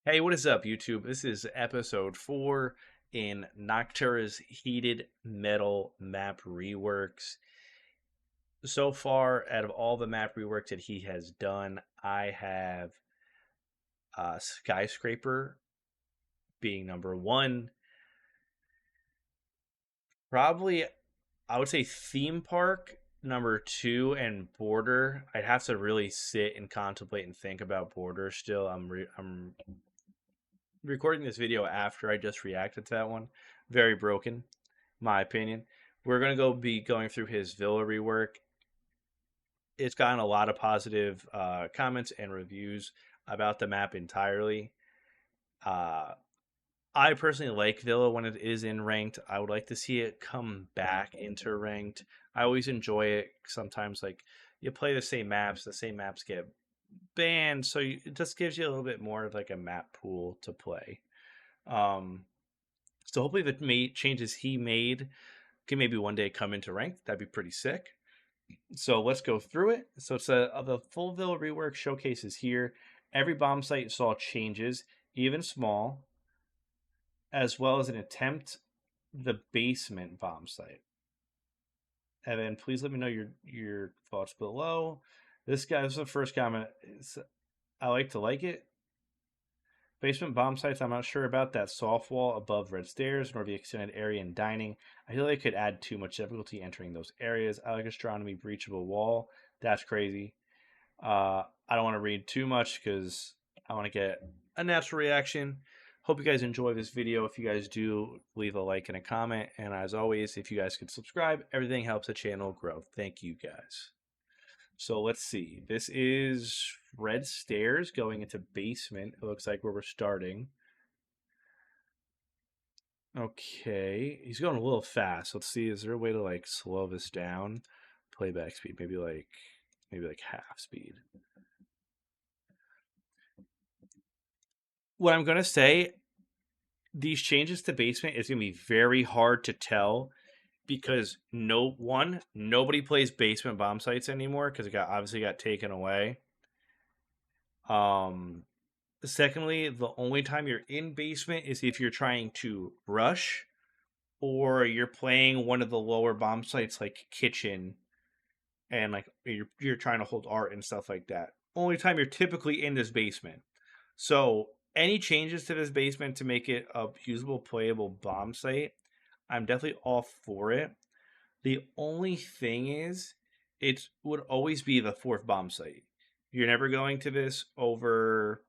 Hey, what is up, YouTube? This is episode 4 in Noctura's Heated Metal map reworks. So far, out of all the map reworks that he has done, I have Skyscraper being number 1. Probably, I would say Theme Park number 2, and Border. I'd have to really sit and contemplate and think about Border still. I'm recording this video after I just reacted to that one. Very broken, my opinion. We're gonna be going through his Villa rework. It's gotten a lot of positive comments and reviews about the map entirely. Uh, I personally like Villa when it is in ranked. I would like to see it come back into ranked. I always enjoy it. Sometimes, like, you play the same maps get banned, so it just gives you a little bit more of like a map pool to play. Um, So hopefully the changes he made can maybe one day come into rank. That'd be pretty sick. So let's go through it. So it's the full Villa rework showcases here. Every bomb site saw changes, even small, as well as an attempt the basement bomb site. And then please let me know your thoughts below. This is the first comment. I like it. Basement bomb sites, I'm not sure about that soft wall above red stairs, nor the extended area in dining. I feel like it could add too much difficulty entering those areas. I like astronomy breachable wall. That's crazy. I don't want to read too much because I want to get a natural reaction. Hope you guys enjoy this video. If you guys do, leave a like and a comment. And as always, if you guys could subscribe, everything helps the channel grow. Thank you guys. So let's see. This is red stairs going into basement. It looks like where we're starting. Okay, he's going a little fast. Let's see. Is there a way to like slow this down? Playback speed, maybe like half speed. What I'm gonna say, these changes to basement is gonna be very hard to tell because nobody plays basement bomb sites anymore because it obviously got taken away. Um, Secondly, the only time you're in basement is if you're trying to rush or you're playing one of the lower bomb sites like kitchen and like you're trying to hold art and stuff like that. Only time you're typically in this basement. So any changes to this basement to make it a usable, playable bomb site, I'm definitely all for it. The only thing is, it would always be the fourth bomb site. You're never going to this over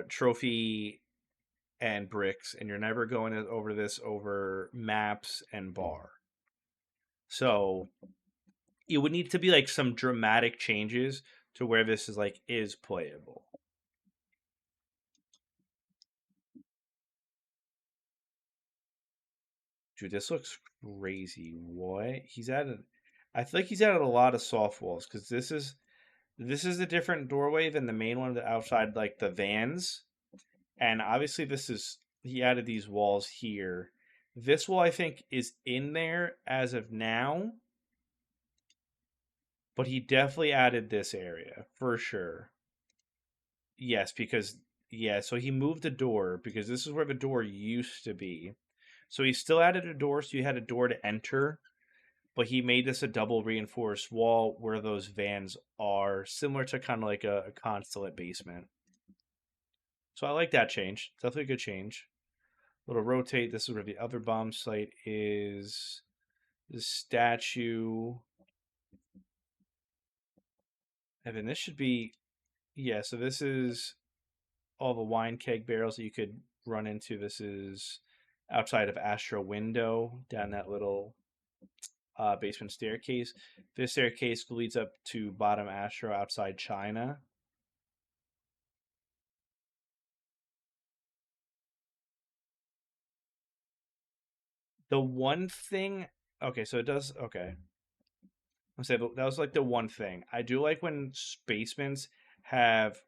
trophy and bricks, and you're never going over this over maps and bar. So it would need to be like some dramatic changes to where this is playable. Dude, this looks crazy. What? I feel like he's added a lot of soft walls because this is a different doorway than the main one outside like the vans. And obviously he added these walls here. This wall I think is in there as of now, but he definitely added this area for sure. Yes, because yeah, so he moved the door because this is where the door used to be. So he still added a door, so you had a door to enter, but he made this a double reinforced wall where those vans are, similar to kind of like a consulate basement. So I like that change. Definitely a good change. Little rotate. This is where the other bomb site is. The statue. And then this should be, yeah, so this is all the wine keg barrels that you could run into. This is outside of Astro Window down that little basement staircase. This staircase leads up to bottom Astro outside China. The one thing, okay, so it does, okay. I'll say that was like the one thing. I do like when basements have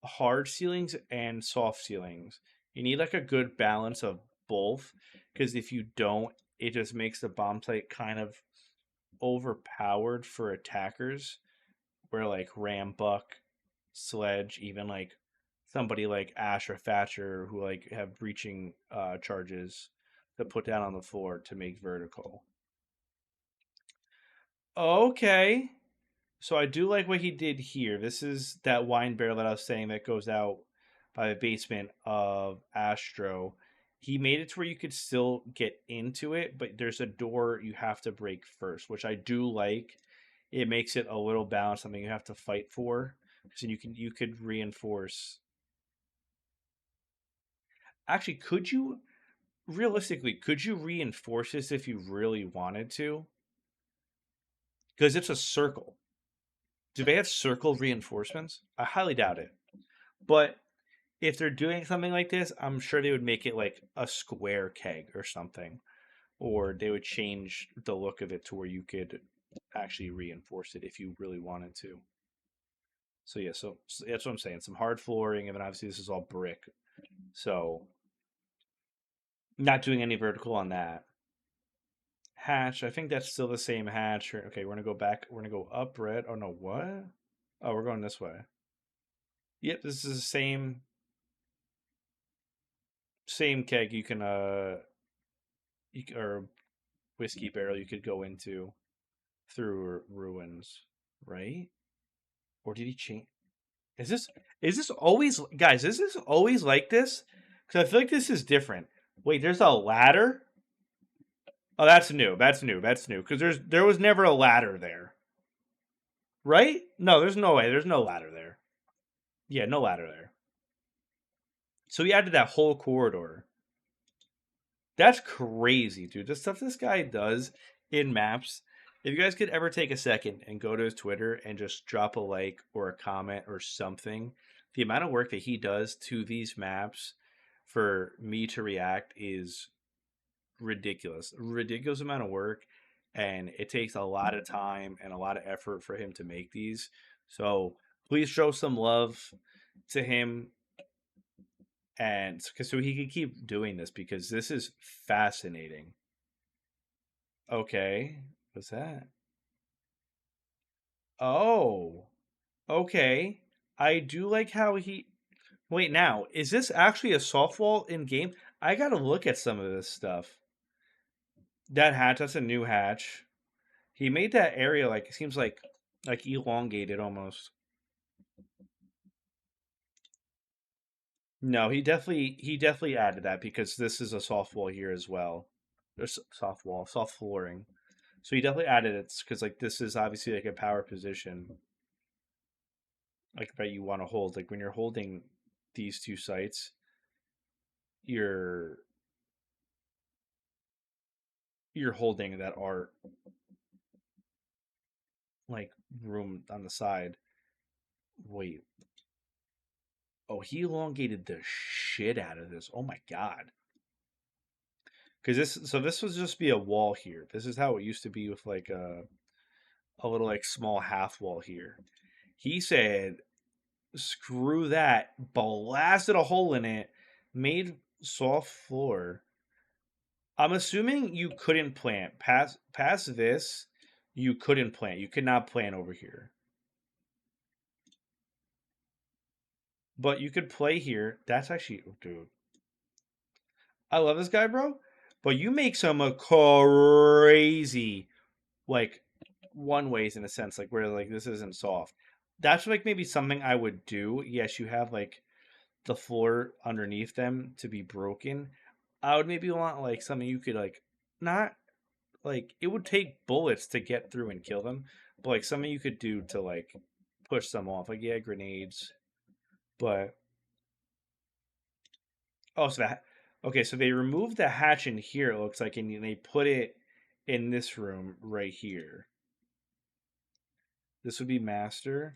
hard ceilings and soft ceilings. You need like a good balance of both because if you don't, it just makes the bomb site kind of overpowered for attackers where like Ram Buck, Sledge, even like somebody like Ash or Thatcher who like have breaching charges to put down on the floor to make vertical. Okay. So I do like what he did here. This is that wine barrel that I was saying that goes out by the basement of Astro. He made it to where you could still get into it, but there's a door you have to break first, which I do like. It makes it a little balanced, something you have to fight for. So you could reinforce. Actually, could you realistically could you reinforce this if you really wanted to? Because it's a circle. Do they have circle reinforcements? I highly doubt it. But if they're doing something like this, I'm sure they would make it like a square keg or something, or they would change the look of it to where you could actually reinforce it if you really wanted to. So yeah, so that's what I'm saying. Some hard flooring, and then obviously this is all brick. So not doing any vertical on that. Hatch, I think that's still the same hatch. Okay, we're gonna go back. We're gonna go up red. Oh no, what? Oh, we're going this way. Yep, this is the same keg you can or whiskey barrel you could go into through ruins, right? Or did he change? Is this always, guys? Is this always like this? Because I feel like this is different. Wait, there's a ladder. Oh, that's new. That's new. That's new. Because there was never a ladder there, right? No, there's no way. There's no ladder there. Yeah, no ladder there. So he added that whole corridor. That's crazy, dude. The stuff this guy does in maps. If you guys could ever take a second and go to his Twitter and just drop a like or a comment or something, the amount of work that he does to these maps for me to react is ridiculous. Ridiculous amount of work. And it takes a lot of time and a lot of effort for him to make these. So please show some love to him and so he can keep doing this because this is fascinating. Okay, what's that? Oh, okay. I do like how he. Wait, now is this actually a softball in game? I gotta look at some of this stuff. That hatch, that's a new hatch. He made that area like it seems like elongated almost. No, he definitely added that because this is a softball here as well. There's soft flooring. So he definitely added it because like this is obviously like a power position, like that you want to hold. Like when you're holding these two sites, you're you're holding that art like room on the side. Wait, oh, he elongated the shit out of this. Oh my god. Because this was just be a wall here. This is how it used to be with like a little like small half wall here. He said, "Screw that!" Blasted a hole in it, made soft floor. I'm assuming you couldn't plant past this. You couldn't plant. You could not plant over here, but you could play here. That's actually, oh, dude. I love this guy, bro. But you make some crazy like one ways in a sense, like where like this isn't soft. That's like maybe something I would do. Yes, you have like the floor underneath them to be broken. I would maybe want like something you could like not like it would take bullets to get through and kill them, but like something you could do to like push them off. Like yeah, grenades. But oh, so that okay. So they removed the hatch in here. It looks like, and they put it in this room right here. This would be master.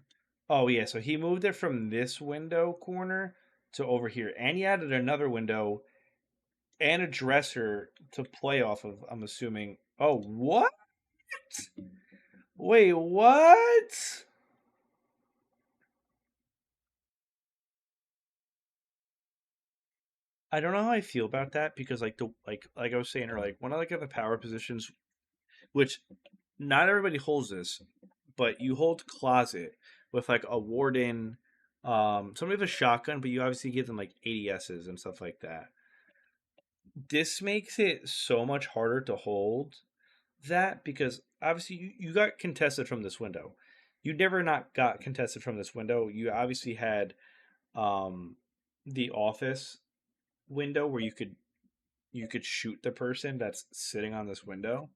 Oh yeah, so he moved it from this window corner to over here, and he added another window and a dresser to play off of. I'm assuming. Oh what? Wait, what? I don't know how I feel about that because like the like I was saying earlier, like one of like the power positions, which not everybody holds this, but you hold closet with like a warden Somebody with a shotgun, but you obviously give them like ADSs and stuff like that. This makes it so much harder to hold that because obviously you got contested from this window. You never not got contested from this window. You obviously had um the office window where you could shoot the person that's sitting on this window.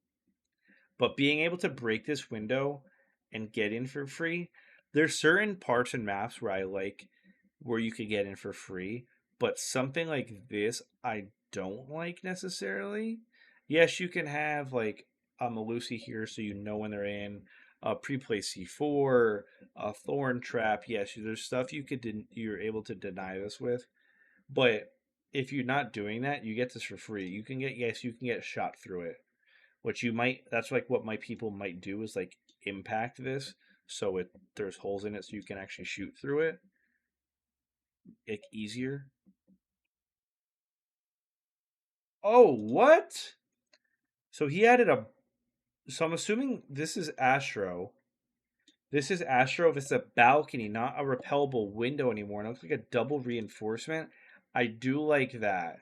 But being able to break this window and get in for free, there's certain parts and maps where I like where you could get in for free, but something like this I don't like necessarily. Yes, you can have like a Malusi here so you know when they're in, a pre-play C4, a thorn trap. Yes, there's stuff you're able to deny this with, but if you're not doing that, you get this for free. You can get shot through it, which you might that's like what my people might do is like impact this so it there's holes in it so you can actually shoot through it like easier. Oh, what? So he added a so I'm assuming this is Astro. This is Astro if it's a balcony, not a repellable window anymore. And it looks like a double reinforcement. I do like that.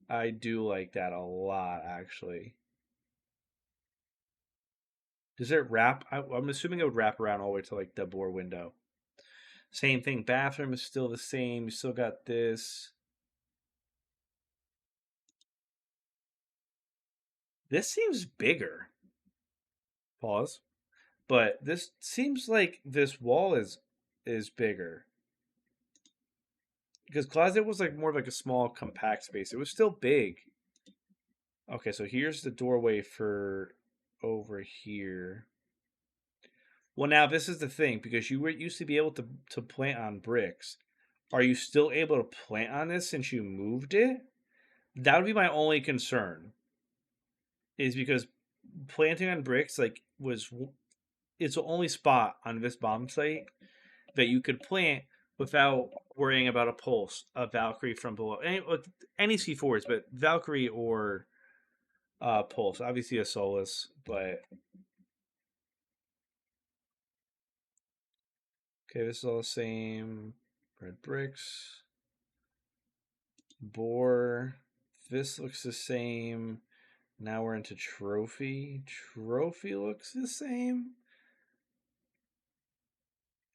I do like that a lot, actually. Does it wrap? I'm assuming it would wrap around all the way to like the door window. Same thing. Bathroom is still the same. You still got this. This seems bigger. Pause. But this seems like this wall is bigger because closet was like more of like a small compact space. It was still big. Okay, so here's the doorway for over here. Well, now this is the thing because you were used to be able to plant on bricks. Are you still able to plant on this since you moved it? That would be my only concern. Is because planting on bricks like was it's the only spot on this bomb site that you could plant without worrying about a pulse, a Valkyrie from below, any C4s, but Valkyrie or pulse, obviously a Solus, but okay, this is all the same. Red bricks, bore. This looks the same. Now we're into trophy. Trophy looks the same.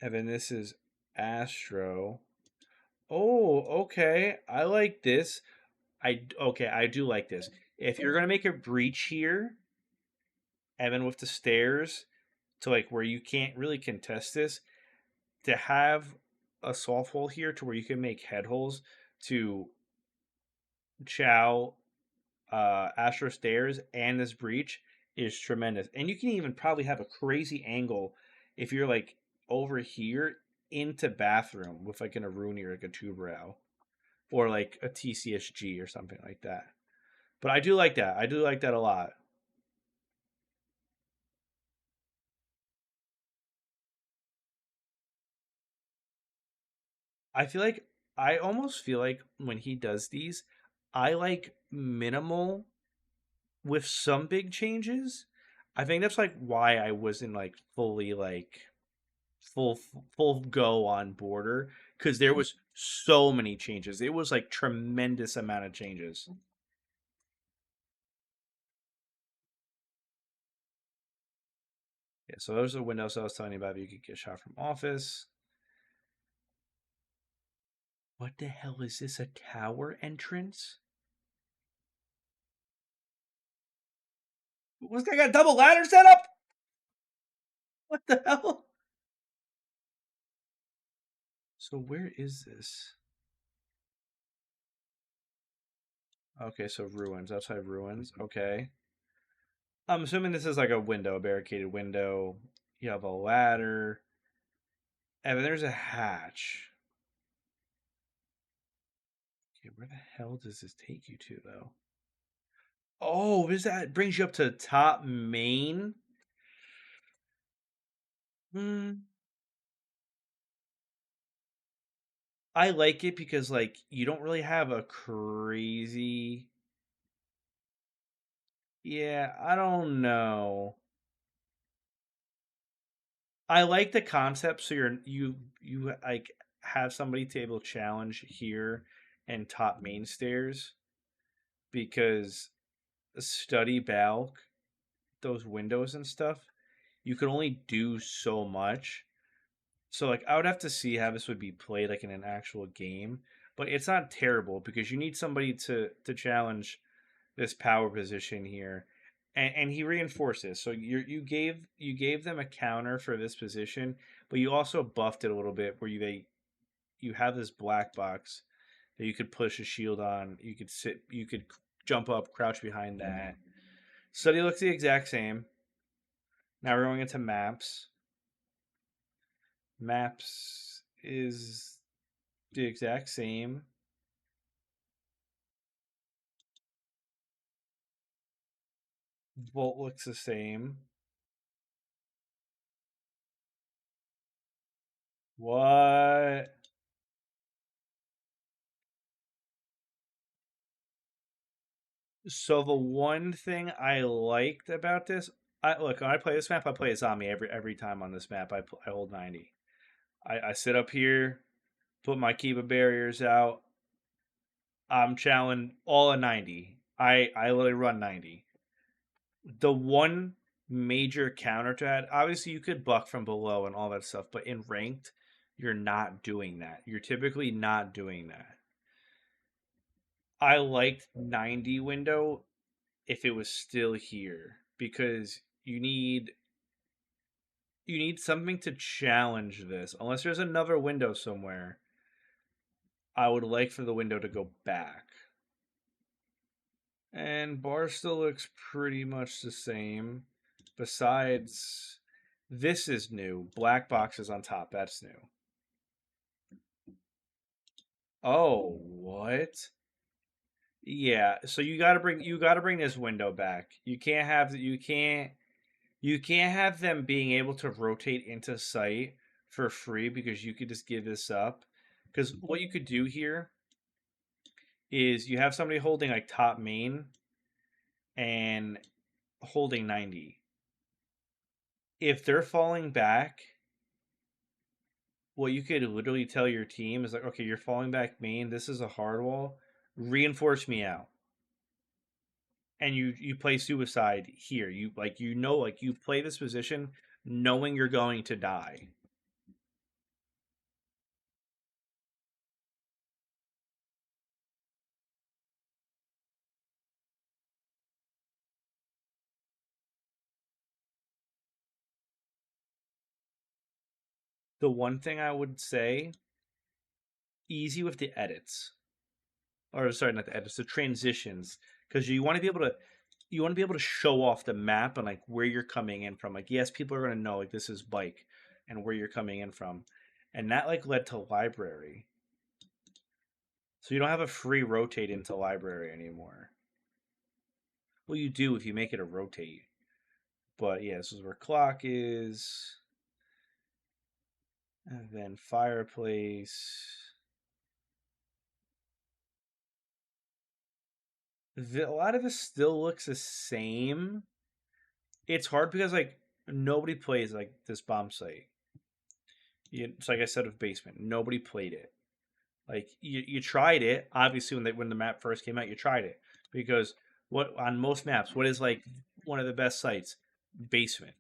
And then this is Astro. Oh, okay. I like this. I do like this. If you're gonna make a breach here, and then with the stairs to like where you can't really contest this, to have a soft hole here to where you can make head holes to Chow, Astro Stairs, and this breach is tremendous. And you can even probably have a crazy angle if you're like over here into bathroom with like an Aruni or like a Tubrao or like a TCSG or something like that. But I do like that. I do like that a lot. I feel like I almost feel like when he does these, I like minimal with some big changes. I think that's like why I wasn't like fully like full full go on border because there was so many changes. It was like tremendous amount of changes. Yeah, so those are the windows I was telling you about. You could get shot from office. What the hell is this? A tower entrance? What's guy got a double ladder set up? What the hell? So where is this? Okay, so ruins. Outside ruins. Okay. I'm assuming this is like a window, a barricaded window. You have a ladder. And then there's a hatch. Okay, where the hell does this take you to, though? Oh, is that brings you up to top main? Hmm. I like it because like you don't really have a crazy. Yeah, I don't know. I like the concept. So you like have somebody table challenge here and top main stairs because study balk those windows and stuff, you can only do so much. So like I would have to see how this would be played like in an actual game, but it's not terrible because you need somebody to challenge this power position here. And he reinforces. So you gave them a counter for this position, but you also buffed it a little bit where you have this black box that you could push a shield on. You could jump up, crouch behind that. Study looks the exact same. Now we're going into maps. Maps is the exact same. Vault looks the same. What? So the one thing I liked about this, I look when I play this map, I play a zombie every time on this map. I hold 90. I sit up here, put my Kiva barriers out. I'm challenging all a 90. I literally run 90. The one major counter to that, obviously you could buck from below and all that stuff, but in ranked, you're not doing that. You're typically not doing that. I liked 90 window if it was still here because you need something to challenge this. Unless there's another window somewhere, I would like for the window to go back. And bar still looks pretty much the same. Besides, this is new. Black boxes on top. That's new. Oh, what? Yeah. So you gotta bring this window back. You can't have them being able to rotate into sight for free because you could just give this up. Because what you could do here is you have somebody holding like top main and holding 90. If they're falling back, what you could literally tell your team is like, okay, you're falling back main. This is a hard wall. Reinforce me out, and you play suicide here. You play this position knowing you're going to die. The one thing I would say, easy with the edits, or sorry, not the edits, the transitions, because you want to be able to show off the map and like where you're coming in from. Like, yes, people are going to know like this is bike and where you're coming in from, and that like led to library. So you don't have a free rotate into library anymore. Well, you do if you make it a rotate. But yeah, this is where clock is. And then fireplace. A lot of this still looks the same. It's hard because like nobody plays like this bomb site. It's like I said with basement. Nobody played it. Like you tried it. Obviously, when the map first came out, you tried it because what on most maps, what is like one of the best sites? Basement.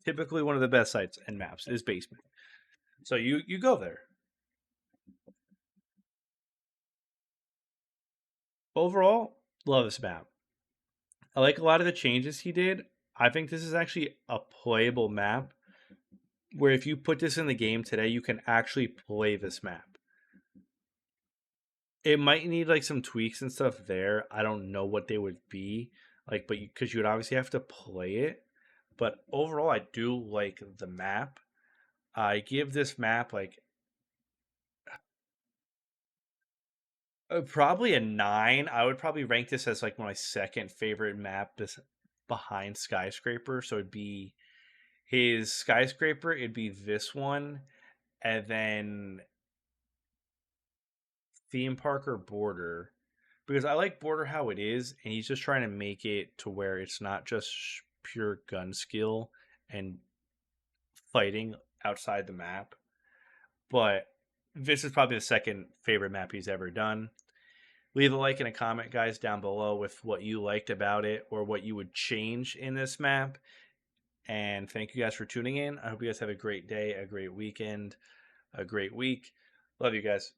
Typically, one of the best sites and maps is basement. So you go there. Overall, love this map. I like a lot of the changes he did. I think this is actually a playable map where if you put this in the game today, you can actually play this map. It might need like some tweaks and stuff there. I don't know what they would be like, but because you would obviously have to play it. But overall, I do like the map. I give this map like probably a 9. I would probably rank this as like my second favorite map behind Skyscraper. So it'd be his Skyscraper, it'd be this one, and then Theme Park or Border. Because I like Border how it is, and he's just trying to make it to where it's not just pure gun skill and fighting outside the map, but this is probably the second favorite map he's ever done. Leave a like and a comment, guys, down below with what you liked about it or what you would change in this map. And thank you guys for tuning in. I hope you guys have a great day, a great weekend, a great week. Love you guys.